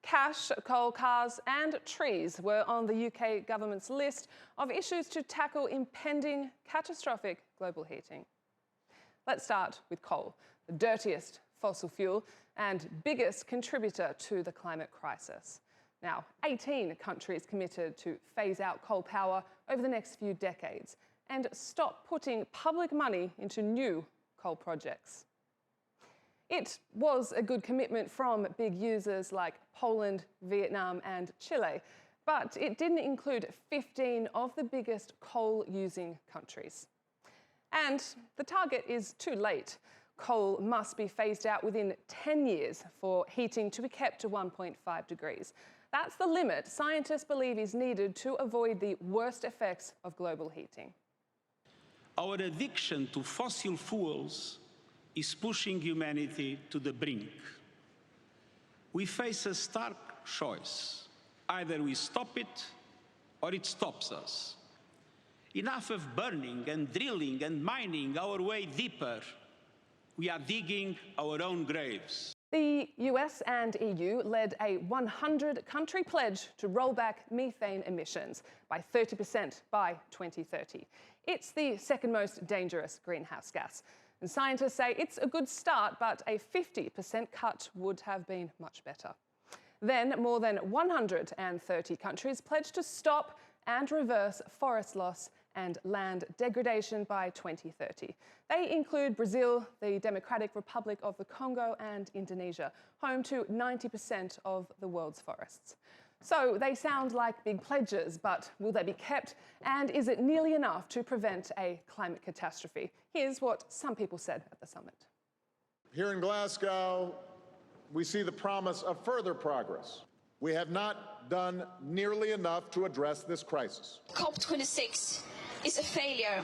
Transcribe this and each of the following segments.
Cash, coal, cars and trees were on the UK government's list of issues to tackle impending catastrophic global heating. Let's start with coal, the dirtiest fossil fuel and biggest contributor to the climate crisis. Now, 18 countries committed to phase out coal power over the next few decades and stop putting public money into new coal projects. It was a good commitment from big users like Poland, Vietnam and Chile, but it didn't include 15 of the biggest coal-using countries. And the target is too late. Coal must be phased out within 10 years for heating to be kept to 1.5 degrees. That's the limit scientists believe is needed to avoid the worst effects of global heating. Our addiction to fossil fuels is pushing humanity to the brink. We face a stark choice. Either we stop it or it stops us. Enough of burning and drilling and mining our way deeper. We are digging our own graves. The US and EU led a 100-country pledge to roll back methane emissions by 30% by 2030. It's the second most dangerous greenhouse gas. And scientists say it's a good start, but a 50% cut would have been much better. Then more than 130 countries pledged to stop and reverse forest loss and land degradation by 2030. They include Brazil, the Democratic Republic of the Congo and Indonesia, home to 90% of the world's forests. So they sound like big pledges, but will they be kept? And is it nearly enough to prevent a climate catastrophe? Here's what some people said at the summit. Here in Glasgow, we see the promise of further progress. We have not done nearly enough to address this crisis. COP26 is a failure.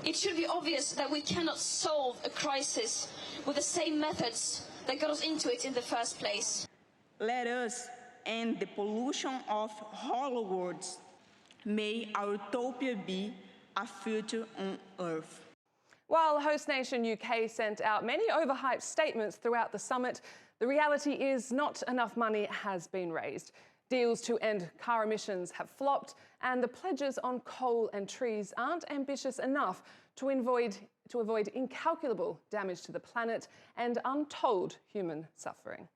It should be obvious that we cannot solve a crisis with the same methods that got us into it in the first place. Let us end the pollution of hollow words. May our utopia be a future on Earth. While host nation UK sent out many overhyped statements throughout the summit, the reality is not enough money has been raised. Deals to end car emissions have flopped, and the pledges on coal and trees aren't ambitious enough to avoid incalculable damage to the planet and untold human suffering.